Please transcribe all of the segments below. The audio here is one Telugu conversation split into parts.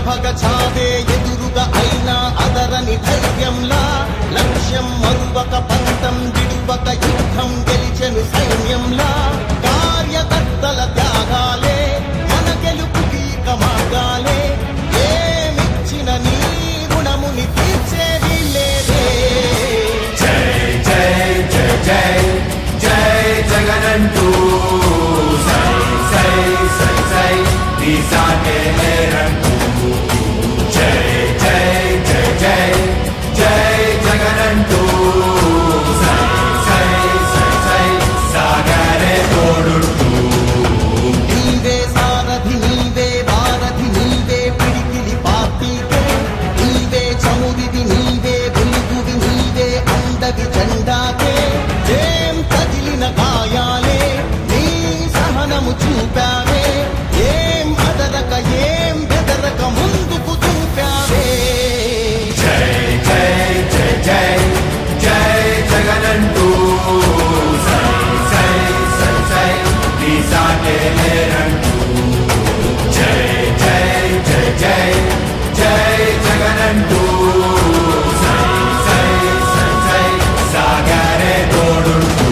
భగ చావే ఎదురుగా అయినా అదరని ధైర్యంలా లక్ష్యం మరువక పంతం విడువక యుద్ధం గెలిచెను సైన్యంలా కార్యకర్తల త్యాగాలే మన గెలుపుకి మార్గాలే ఏమిచ్చిన నీ గుణముని తీర్చేది లేదే జై జై జై జై జై జగనంటూ సై సై సై సై నీసాటే లేరంటూ జై జై జై జై జై జగనంటూ సై సై సై సై సాగరే తోడుంటూ నీవే సారథి నీవే వారధి నీవే పిడికిలి పార్టీకే నీవే చమురిది నీవే వెలుగువి నీవే అండవి జెండాకే ఏం తగిలిన గాయాలే నీ సహనము చూపావే ఏం అదరక ఏం బెదరక ముందుకు చూపావే జై జై జై జై జై జగనంటూ సై సై సై సై నీసాటే లేరంటూ జై జై జై జై జై జగనంటూ సై సై సై సై సాగరే తోడుంటూ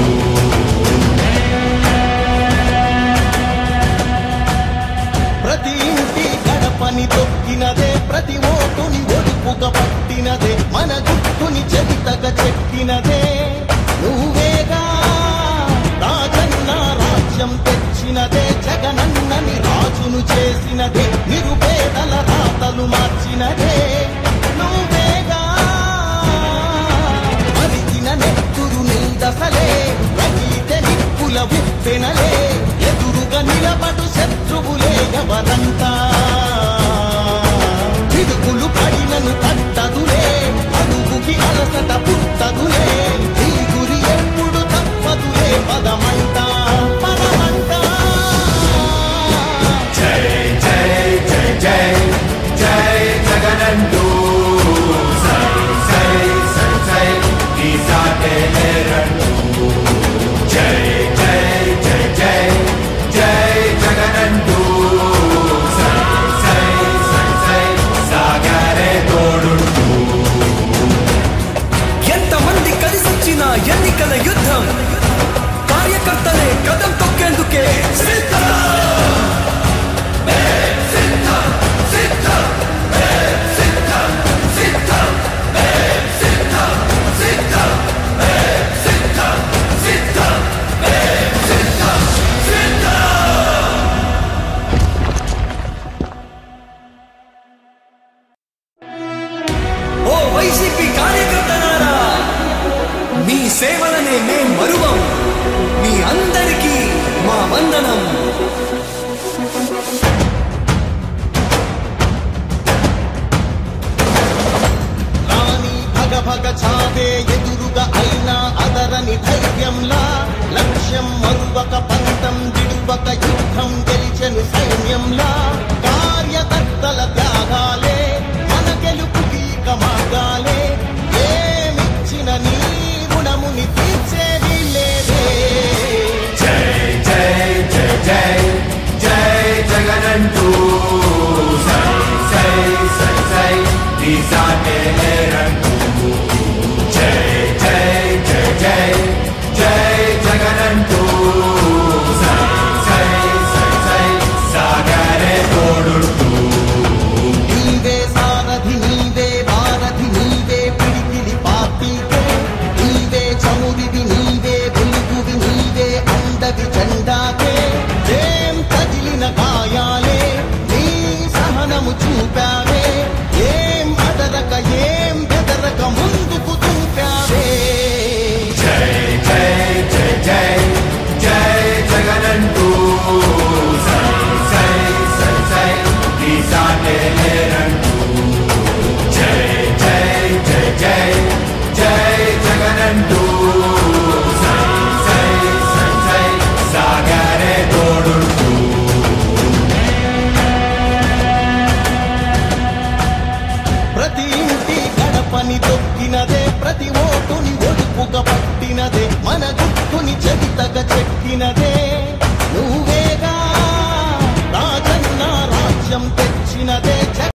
ప్రతి ఇంటి గడపని తొక్కినదే ప్రతి ఓటుని ఒడుపుగా పట్టినదే మన గుట్టుని చెవితగా చెక్కినదే నువ్వేగా రాజన్న రాజ్యం తెచ్చినదే జగనన్నని రాజును చేసినదే నిరుపేదల రాతలు మార్చినదే నువ్వేగా మరిచిన నెత్తురు నీ దశలే రగిలితే నిప్పుల ఉప్పెనలే ఎదురుగా నిలబడు శత్రువులే ఎవరంతా పిడుగులు పడినను తట్టదులే అడుగుకి అలసట పుట్టదులే ఈ గురి ఎప్పుడు తప్పదులే పదమంతా పదమంతా జై జై జై జై జై జగనంటూ సై సై సై సై నీసాటే లేరంటూ జై జై జై జై జై జగనంటూ సై సై సై సై సాగరే తోడుంటూ ఎంతమంది కలిసొచ్చిన ఎన్నికల యుద్ధం కార్యకర్తలే కదం తొక్కేందుకే ఓ వైసీపీ కార్యకర్తలారా మీ సేవలనే మేం మరువం మీ అందరికీ మా వందనం రాణి భగ చావే ఎదురుగా అయినా అదరని ధైర్యంలా లక్ష్యం మరువక పంతం విడువక యుద్ధం గెలిచెను సైన్యంలా కార్యకర్తల త్యాగాలే మన గెలుపుకి మార్గాలే ఏమిచ్చిన నీ గుణముని తీర్చేది లేదే జై జై జై జై జై జగనంటూ సై సై సై సై నీసాటే లేరంటూ జై జై జై జై జై జగనంటూ సై సై సై సై సాగరే తోడుంటూ నీవే సారథి నీవే వారధి నీవే పిడికిలి పార్టీకే నీవే చమురిది నీవే వెలుగువి నీవే అండవి జెండాకే ఏం తగిలిన గాయాలే నీ సహనము చూపావే ఏం అదరక ఏం బెదరక ముందుకు చూపావే జై జై జై జై జై జగనంటూ సై సై సై సై నీసాటే లేరంటూ జై జై జై జై జై జగనంటూ సై సై సై సై సాగరే తోడుంటూ ప్రతి ఇంటి గడపని తొక్కినదే ప్రతి ఓటుని ఒడుపుగా పట్టినదే మన గుట్టుని చెవితగా చెక్కినదే నువ్వేగా రాజన్న రాజ్యం తెచ్చినదే